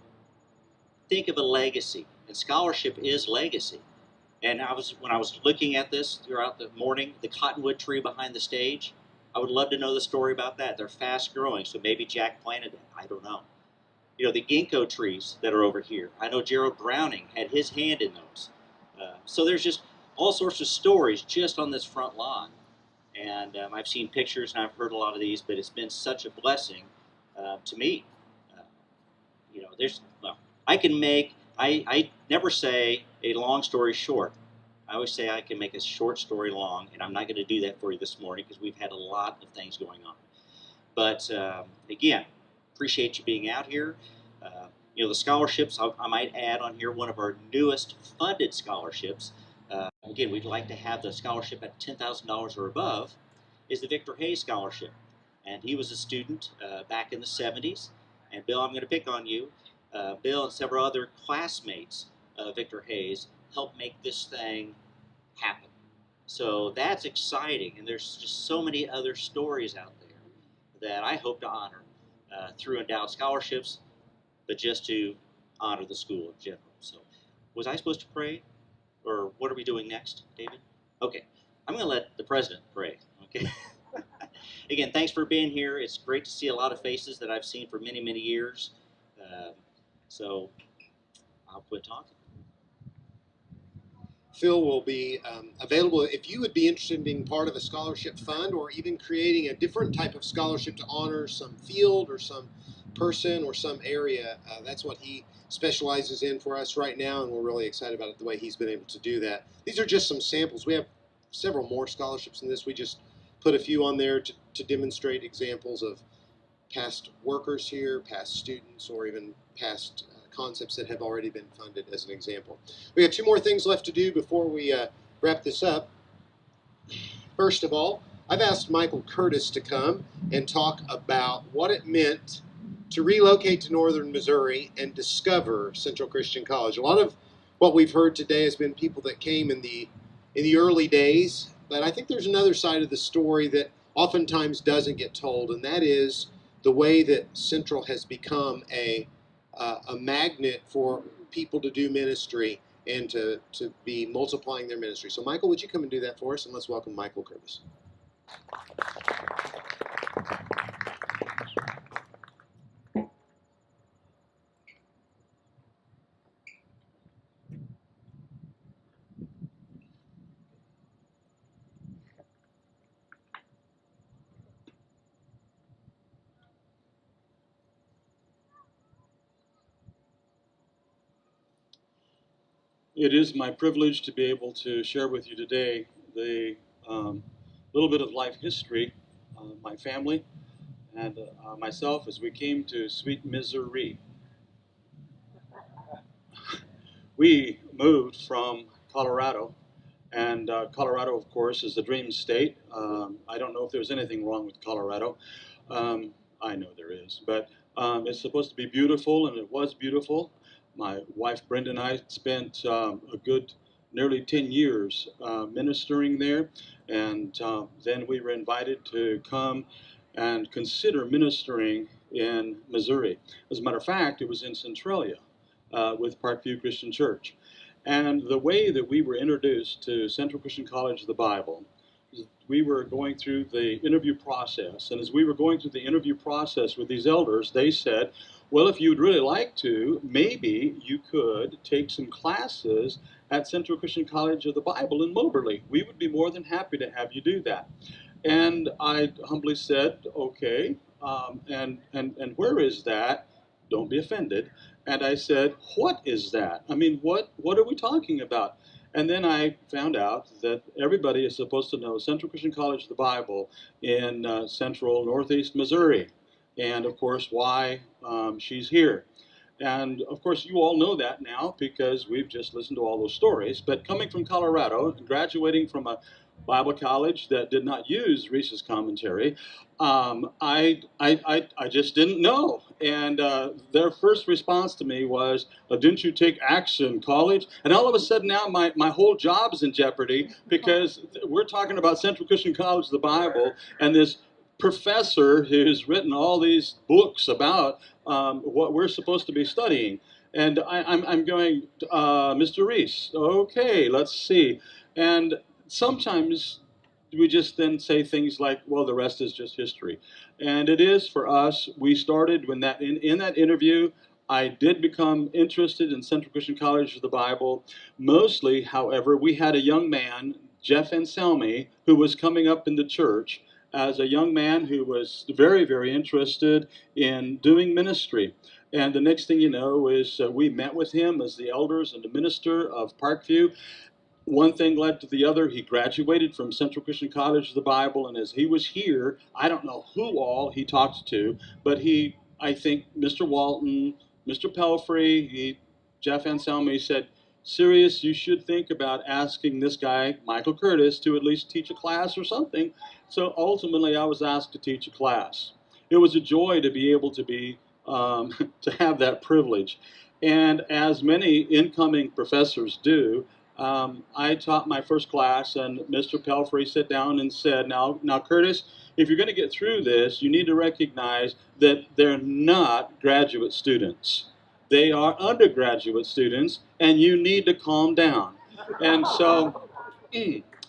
[SPEAKER 5] think of a legacy, and scholarship is legacy. And when I was looking at this throughout the morning, the cottonwood tree behind the stage, I would love to know the story about that. They're fast growing, so maybe Jack planted it. I don't know. You know, the ginkgo trees that are over here. I know Gerald Browning had his hand in those. So there's just all sorts of stories just on this front lawn. And I've seen pictures and I've heard a lot of these, but it's been such a blessing to me. You know, I never say a long story short. I always say I can make a short story long, and I'm not going to do that for you this morning because we've had a lot of things going on. But again, appreciate you being out here. You know, the scholarships, I might add on here one of our newest funded scholarships. Again, we'd like to have the scholarship at $10,000 or above, is the Victor Hayes Scholarship. And he was a student back in the 70s. And Bill, I'm going to pick on you. Bill and several other classmates of Victor Hayes helped make this thing happen. So that's exciting. And there's just so many other stories out there that I hope to honor through endowed scholarships, but just to honor the school in general. So was I supposed to pray? Or what are we doing next, David? Okay, I'm going to let the president pray, okay? Again, thanks for being here. It's great to see a lot of faces that I've seen for many, many years. So I'll quit talking.
[SPEAKER 1] Phil will be available if you would be interested in being part of a scholarship fund or even creating a different type of scholarship to honor some field or some person or some area. That's what he specializes in for us right now, and we're really excited about it, the way he's been able to do that. These are just some samples. We have several more scholarships in this. We just put a few on there to demonstrate examples of past workers here, past students, or even past concepts that have already been funded as an example. We have 2 more things left to do before we wrap this up. First of all, I've asked Michael Curtis to come and talk about what it meant to relocate to northern Missouri and discover Central Christian College. A lot of what we've heard today has been people that came in the early days, but I think there's another side of the story that oftentimes doesn't get told, and that is the way that Central has become a magnet for people to do ministry and to be multiplying their ministry. So Michael, would you come and do that for us? And let's welcome Michael Curtis.
[SPEAKER 6] It is my privilege to be able to share with you today the little bit of life history, my family and myself as we came to sweet Missouri. We moved from Colorado, and Colorado, of course, is the dream state. I don't know if there's anything wrong with Colorado. I know there is, but it's supposed to be beautiful, and it was beautiful. My wife Brenda and I spent a good nearly 10 years ministering there, and then we were invited to come and consider ministering in Missouri. As a matter of fact, it was in Centralia with Parkview Christian Church. And the way that we were introduced to Central Christian College of the Bible, we were going through the interview process. And as we were going through the interview process with these elders, they said, well, if you'd really like to, maybe you could take some classes at Central Christian College of the Bible in Moberly. We would be more than happy to have you do that. And I humbly said, okay, and where is that? Don't be offended. And I said, what is that? I mean, what are we talking about? And then I found out that everybody is supposed to know Central Christian College of the Bible in central northeast Missouri. And of course, why she's here. And of course, you all know that now because we've just listened to all those stories. But coming from Colorado, graduating from a Bible college that did not use Reese's commentary, I just didn't know. And their first response to me was, didn't you take Action College? And all of a sudden now my whole job is in jeopardy because we're talking about Central Christian College of the Bible and this professor who's written all these books about what we're supposed to be studying. And I'm going, Mr. Reese, okay, let's see. And sometimes we just then say things like, well, the rest is just history. And it is for us. We started when that in that interview, I did become interested in Central Christian College of the Bible. Mostly, however, we had a young man, Jeff Anselmi, who was coming up in the church as a young man who was very, very interested in doing ministry. And the next thing you know is we met with him as the elders and the minister of Parkview. One thing led to the other. He graduated from Central Christian College of the Bible, and as he was here, I don't know who all he talked to, but I think Mr. Walton, Mr. Pelfrey, Jeff Anselmi said, Sirius, you should think about asking this guy, Michael Curtis, to at least teach a class or something. So ultimately, I was asked to teach a class. It was a joy to be able to to have that privilege. And as many incoming professors do, I taught my first class, and Mr. Pelfrey sat down and said, now, Curtis, if you're going to get through this, you need to recognize that they're not graduate students. They are undergraduate students, and you need to calm down. And so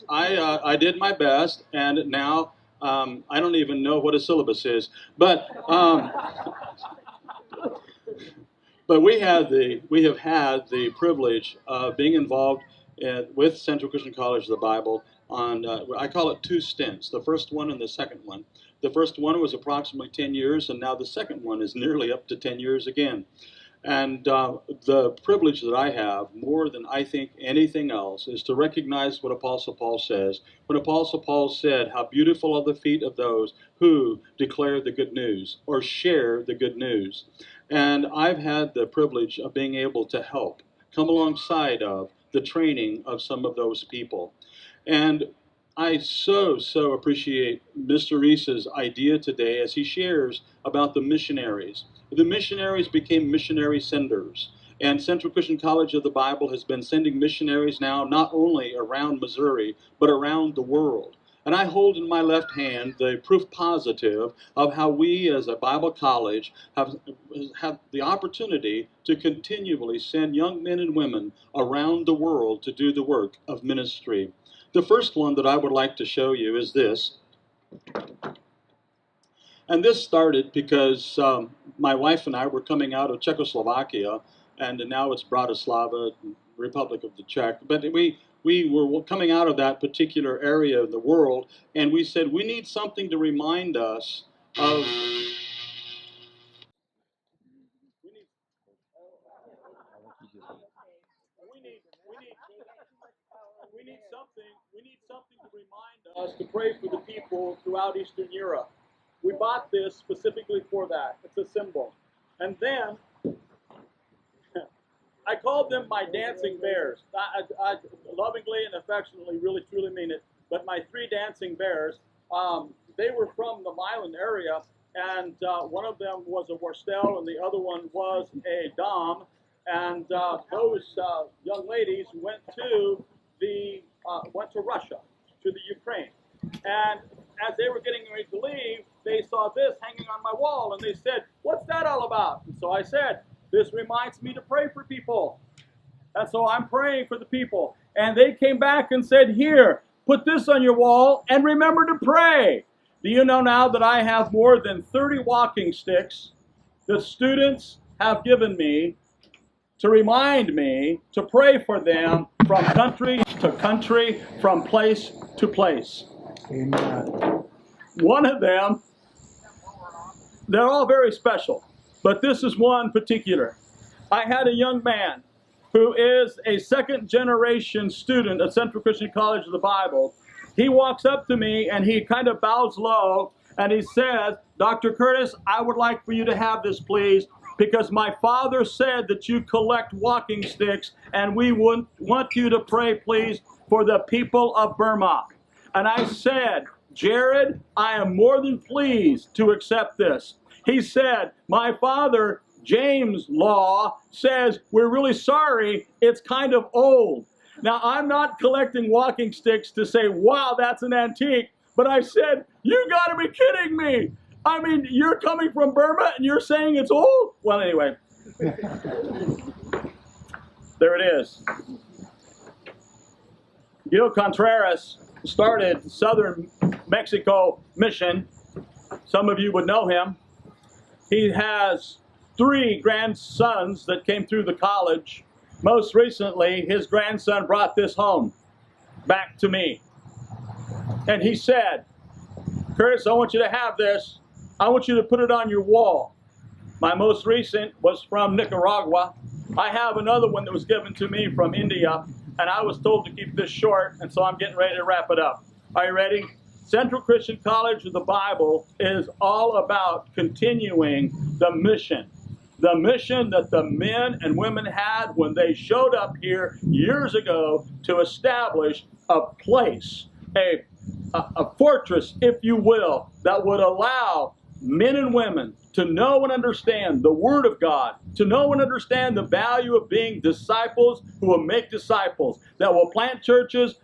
[SPEAKER 6] I did my best, and now I don't even know what a syllabus is. But we have had the privilege of being involved with Central Christian College of the Bible on, I call it 2 stints, the first one and the second one. The first one was approximately 10 years, and now the second one is nearly up to 10 years again. And the privilege that I have, more than I think anything else, is to recognize what Apostle Paul says. When Apostle Paul said, how beautiful are the feet of those who declare the good news or share the good news. And I've had the privilege of being able to help, come alongside of the training of some of those people. And I so appreciate Mr. Reese's idea today as he shares about the missionaries. The missionaries became missionary senders. And Central Christian College of the Bible has been sending missionaries now not only around Missouri, but around the world. And I hold in my left hand the proof positive of how we as a Bible college have the opportunity to continually send young men and women around the world to do the work of ministry. The first one that I would like to show you is this. And this started because my wife and I were coming out of Czechoslovakia, and now it's Bratislava, Republic of the Czech. But we were coming out of that particular area of the world, and we said we need something to remind us of. We
[SPEAKER 7] We need something to remind us to pray for the people throughout Eastern Europe. We bought this specifically for that. It's a symbol. And then I called them my dancing bears. I lovingly and affectionately really truly mean it. But my 3 dancing bears, they were from the Milan area, and one of them was a Worstel and the other one was a Dom. And those young ladies went to Russia, to the Ukraine. And as they were getting ready to leave, they saw this hanging on my wall, and they said, "What's that all about?" And so I said, "This reminds me to pray for people." And so I'm praying for the people. And they came back and said, "Here, put this on your wall and remember to pray." Do you know now that I have more than 30 walking sticks that students have given me to remind me to pray for them from country to country, from place to place. Amen. One of them, they're all very special, but this is one particular. I had a young man who is a second-generation student at Central Christian College of the Bible. He walks up to me and he kind of bows low and he says, "Dr. Curtis, I would like for you to have this, please, because my father said that you collect walking sticks and we want you to pray, please, for the people of Burma." And I said, "Jared, I am more than pleased to accept this." He said, "My father, James Law, says we're really sorry, it's kind of old." Now, I'm not collecting walking sticks to say, "Wow, that's an antique," but I said, "You gotta be kidding me. I mean, you're coming from Burma and you're saying it's old?" Well, anyway, there it is. Gil Contreras started Southern Mexico Mission. Some of you would know him. He has 3 grandsons that came through the college. Most recently, his grandson brought this home back to me. And he said, "Curtis, I want you to have this. I want you to put it on your wall." My most recent was from Nicaragua. I have another one that was given to me from India, and I was told to keep this short, and so I'm getting ready to wrap it up. Are you ready? Central Christian College of the Bible is all about continuing the mission. The mission that the men and women had when they showed up here years ago to establish a place, a fortress, if you will, that would allow men and women to know and understand the Word of God, to know and understand the value of being disciples who will make disciples, that will plant churches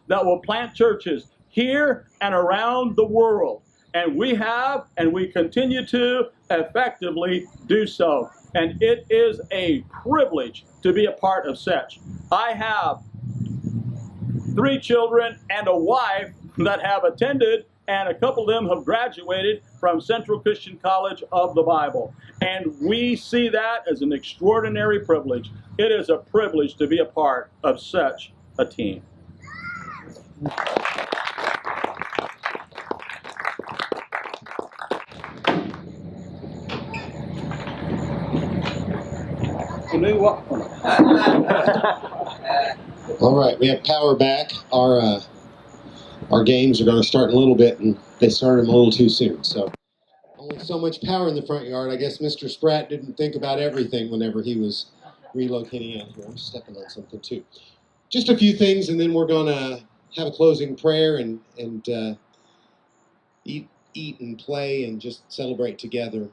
[SPEAKER 7] here and around the world. And we have, and we continue to effectively do so. And it is a privilege to be a part of such. I have 3 children and a wife that have attended, and a couple of them have graduated from Central Christian College of the Bible. And we see that as an extraordinary privilege. It is a privilege to be a part of such a team.
[SPEAKER 1] All right, we have power back. Our games are going to start in a little bit, and they started them a little too soon. So only so much power in the front yard. I guess Mr. Spratt didn't think about everything whenever he was relocating out here. I'm stepping on something too. Just a few things, and then we're going to have a closing prayer and eat and play and just celebrate together.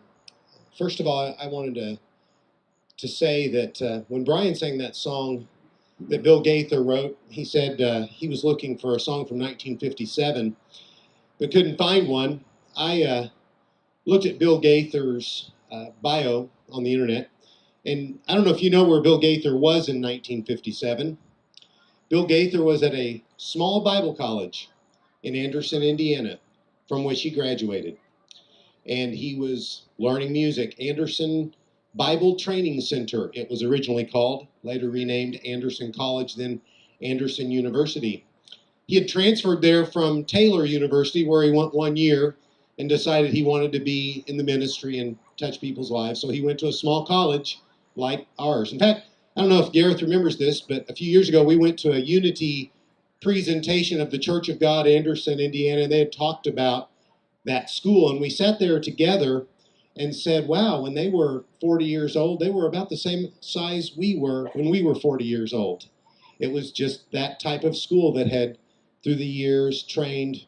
[SPEAKER 1] First of all, I wanted to say that when Brian sang that song that Bill Gaither wrote, he said he was looking for a song from 1957, but couldn't find one. I looked at Bill Gaither's bio on the internet, and I don't know if you know where Bill Gaither was in 1957. Bill Gaither was at a small Bible college in Anderson, Indiana, from which he graduated. And he was learning music. Anderson Bible Training Center, it was originally called, later renamed Anderson College, then Anderson University. He had transferred there from Taylor University, where he went 1 year and decided he wanted to be in the ministry and touch people's lives. So he went to a small college like ours. In fact, I don't know if Gareth remembers this, but a few years ago we went to a Unity presentation of the Church of God, Anderson, Indiana. They had talked about that school, and we sat there together and said, wow, when they were 40 years old, they were about the same size we were when we were 40 years old. It was just that type of school that had, through the years, trained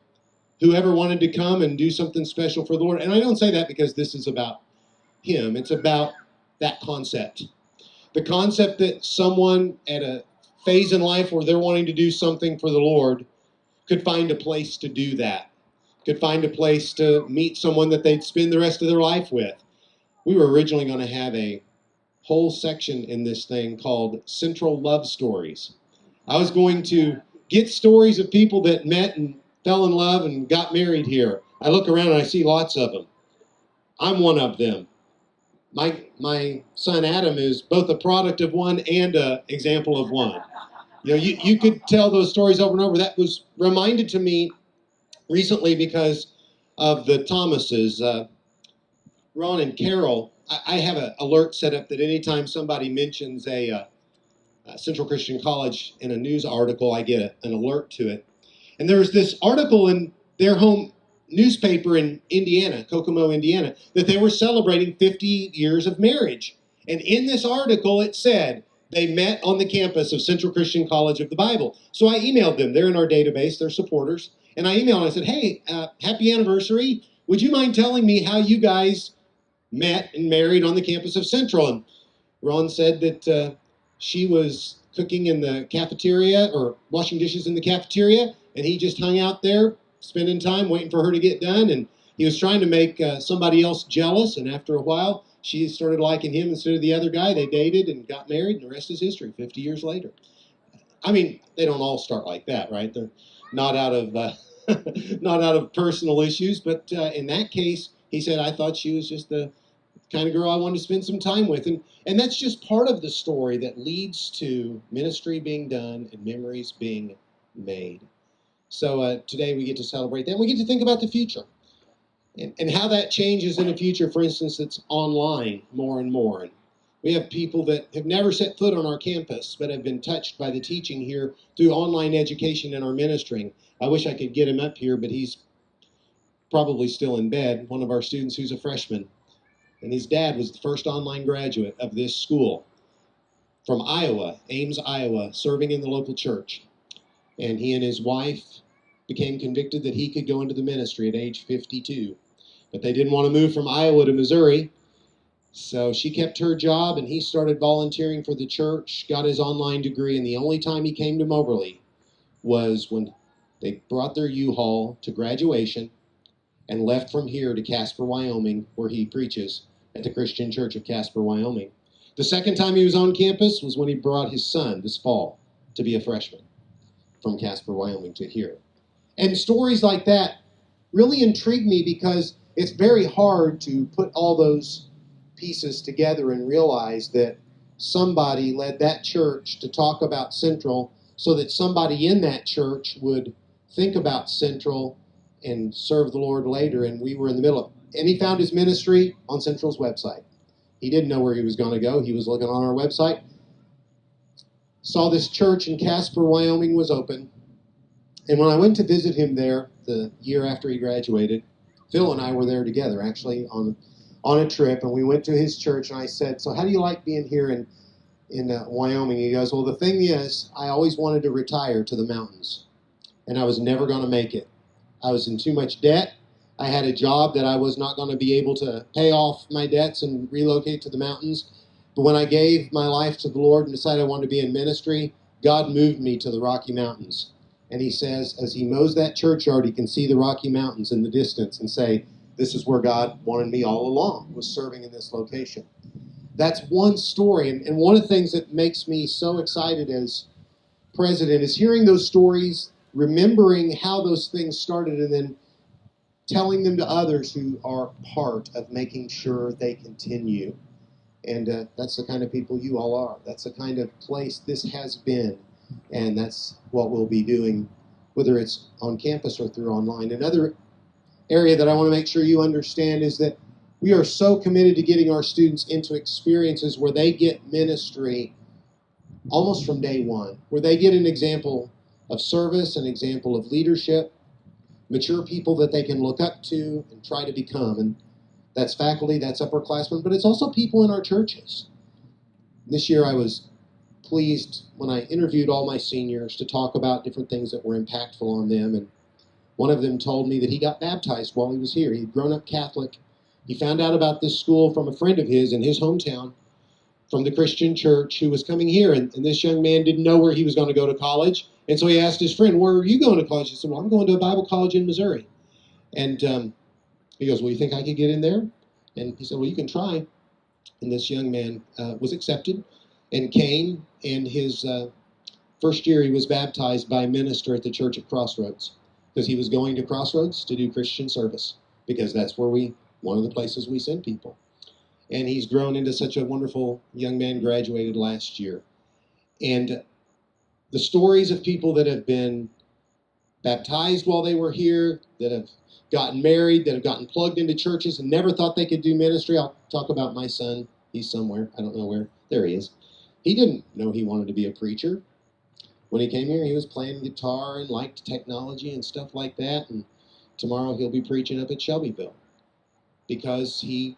[SPEAKER 1] whoever wanted to come and do something special for the Lord. And I don't say that because this is about him. It's about that concept. The concept that someone at a phase in life where they're wanting to do something for the Lord could find a place to do that, could find a place to meet someone that they'd spend the rest of their life with. We were originally going to have a whole section in this thing called Central Love Stories. I was going to get stories of people that met and fell in love and got married here. I look around and I see lots of them. I'm one of them. My son Adam is both a product of one and an example of one. You know, you could tell those stories over and over. That was reminded to me recently because of the Thomases. Ron and Carol, I have an alert set up that anytime somebody mentions a Central Christian College in a news article, I get an alert to it. And there was this article in their home newspaper in Indiana, Kokomo, Indiana, that they were celebrating 50 years of marriage. And in this article, it said they met on the campus of Central Christian College of the Bible. So I emailed them. They're in our database. They're supporters. And I emailed and I said, hey, happy anniversary. Would you mind telling me how you guys met and married on the campus of Central? And Ron said that she was cooking in the cafeteria or washing dishes in the cafeteria, and he just hung out there spending time waiting for her to get done, and he was trying to make somebody else jealous, and after a while she started liking him instead of the other guy. They dated and got married, and the rest is history 50 years later. I mean, they don't all start like that, right? They're not out of not out of personal issues, but in that case, he said, I thought she was just the kind of girl I wanted to spend some time with. And that's just part of the story that leads to ministry being done and memories being made. So today we get to celebrate that. We get to think about the future and how that changes in the future. For instance, it's online more and more. And we have people that have never set foot on our campus but have been touched by the teaching here through online education and our ministering. I wish I could get him up here, but he's probably still in bed. One of our students who's a freshman. And his dad was the first online graduate of this school from Iowa, Ames, Iowa, serving in the local church. And he and his wife became convicted that he could go into the ministry at age 52. But they didn't want to move from Iowa to Missouri. So she kept her job and he started volunteering for the church, got his online degree, and the only time he came to Moberly was when they brought their U-Haul to graduation and left from here to Casper, Wyoming, where he preaches at the Christian Church of Casper, Wyoming. The second time he was on campus was when he brought his son this fall to be a freshman from Casper, Wyoming to here. And stories like that really intrigue me because it's very hard to put all those pieces together and realize that somebody led that church to talk about Central so that somebody in that church would think about Central and serve the Lord later, and we were in the middle of it. And he found his ministry on Central's website. He didn't know where he was going to go. He was looking on our website, saw this church in Casper, Wyoming was open, and when I went to visit him there the year after he graduated, Phil and I were there together, actually, on a trip, and we went to his church, and I said, so how do you like being here in Wyoming? He goes, well, the thing is, I always wanted to retire to the mountains, and I was never going to make it. I was in too much debt. I had a job that I was not going to be able to pay off my debts and relocate to the mountains. But when I gave my life to the Lord and decided I wanted to be in ministry, God moved me to the Rocky Mountains. And he says, as he mows that churchyard, he can see the Rocky Mountains in the distance and say, this is where God wanted me all along, was serving in this location. That's one story. And one of the things that makes me so excited as president is hearing those stories, remembering how those things started, and then telling them to others who are part of making sure they continue. And that's the kind of people you all are. That's the kind of place this has been. And that's what we'll be doing, whether it's on campus or through online. Another area that I want to make sure you understand is that we are so committed to getting our students into experiences where they get ministry almost from day one, where they get an example of service, an example of leadership, mature people that they can look up to and try to become. And that's faculty, that's upperclassmen, but it's also people in our churches. This year I was pleased when I interviewed all my seniors to talk about different things that were impactful on them. And one of them told me that he got baptized while he was here. He'd grown up Catholic. He found out about this school from a friend of his in his hometown from the Christian church who was coming here. And this young man didn't know where he was going to go to college. And so he asked his friend, "Where are you going to college?" He said, "Well, I'm going to a Bible college in Missouri." And he goes, "Well, you think I could get in there?" And he said, "Well, you can try." And this young man was accepted and came. And his first year, he was baptized by a minister at the church at Crossroads, because he was going to Crossroads to do Christian service, because that's where one of the places we send people. And he's grown into such a wonderful young man, graduated last year. And the stories of people that have been baptized while they were here, that have gotten married, that have gotten plugged into churches and never thought they could do ministry. I'll talk about my son. He's somewhere. I don't know where. There he is. He didn't know he wanted to be a preacher. When he came here, he was playing guitar and liked technology and stuff like that. And tomorrow he'll be preaching up at Shelbyville because he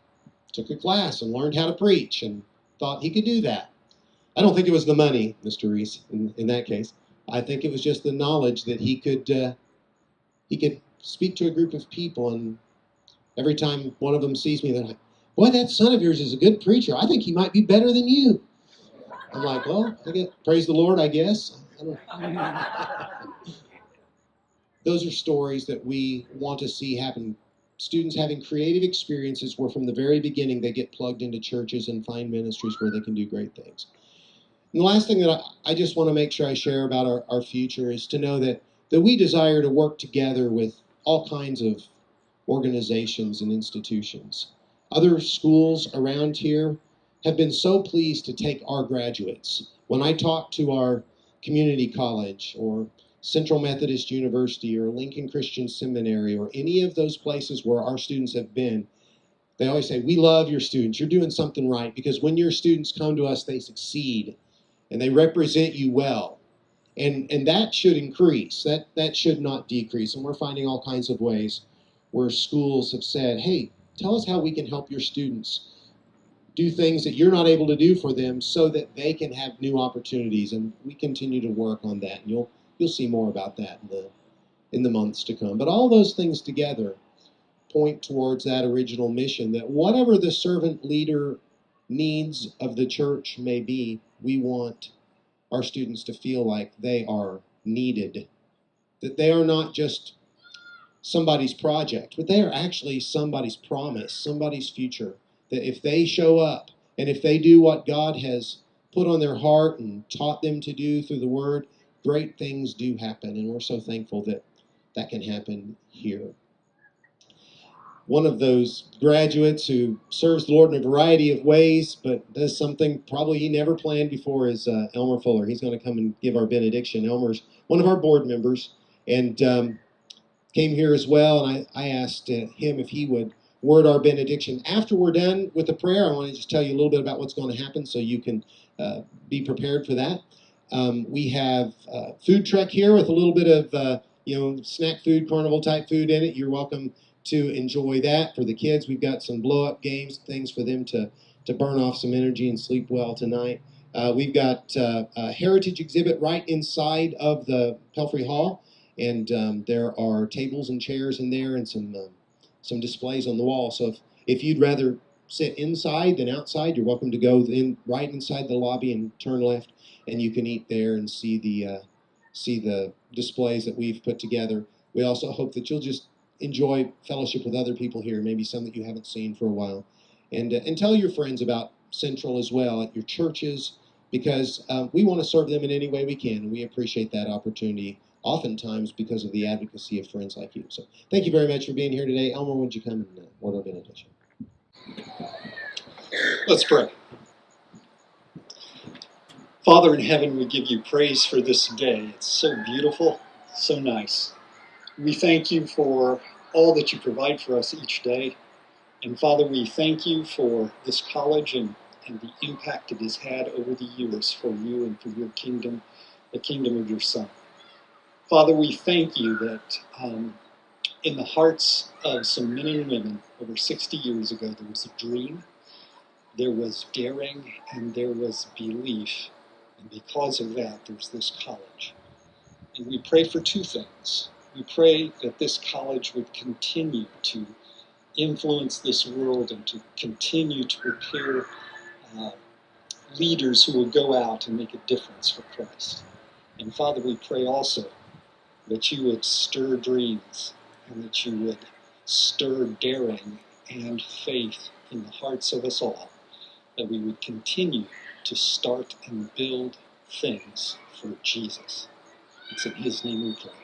[SPEAKER 1] took a class and learned how to preach and thought he could do that. I don't think it was the money, Mr. Reese, in that case. I think it was just the knowledge that he could speak to a group of people, and every time one of them sees me, they're like, "Boy, that son of yours is a good preacher. I think he might be better than you." I'm like, "Well, praise the Lord, I guess." Those are stories that we want to see happen. Students having creative experiences where from the very beginning they get plugged into churches and find ministries where they can do great things. And the last thing that I just want to make sure I share about our future is to know that we desire to work together with all kinds of organizations and institutions. Other schools around here have been so pleased to take our graduates. When I talk to our community college or Central Methodist University or Lincoln Christian Seminary or any of those places where our students have been, they always say, "We love your students. You're doing something right, because when your students come to us, they succeed and they represent you well." And that should increase. That should not decrease. And we're finding all kinds of ways where schools have said, "Hey, tell us how we can help your students do things that you're not able to do for them so that they can have new opportunities." And we continue to work on that. And you'll see more about that in the months to come. But all those things together point towards that original mission, that whatever the servant leader needs of the church may be, we want our students to feel like they are needed, that they are not just somebody's project, but they are actually somebody's promise, somebody's future, that if they show up and if they do what God has put on their heart and taught them to do through the Word, great things do happen, and we're so thankful that that can happen here. One of those graduates who serves the Lord in a variety of ways, but does something probably he never planned before, is Elmer Fuller. He's going to come and give our benediction. Elmer's one of our board members and came here as well, and I asked him if he would word our benediction. After we're done with the prayer, I want to just tell you a little bit about what's going to happen so you can be prepared for that. We have a food truck here with a little bit of snack food, carnival type food in it. You're welcome to enjoy that. For the kids, we've got some blow-up games, things for them to burn off some energy and sleep well tonight. We've got a heritage exhibit right inside of the Pelfrey Hall, and there are tables and chairs in there and some displays on the wall. So if you'd rather sit inside than outside, you're welcome to go right inside the lobby and turn left, and you can eat there and see the displays that we've put together. We also hope that you'll just enjoy fellowship with other people here, maybe some that you haven't seen for a while, and tell your friends about Central as well at your churches, because we want to serve them in any way we can, and we appreciate that opportunity oftentimes because of the advocacy of friends like you. So thank you very much for being here today. Elmer, would you come and word our benediction?
[SPEAKER 8] Let's pray. Father in heaven, we give you praise for this day. It's so beautiful, so nice. We thank you for all that you provide for us each day. And Father, we thank you for this college and the impact it has had over the years for you and for your kingdom, the kingdom of your Son. Father, we thank you that in the hearts of some men and women over 60 years ago, there was a dream, there was daring, and there was belief. And because of that, there's this college. And we pray for two things. We pray that this college would continue to influence this world and to continue to prepare leaders who will go out and make a difference for Christ. And Father, we pray also that you would stir dreams and that you would stir daring and faith in the hearts of us all, that we would continue to start and build things for Jesus. It's in his name we pray.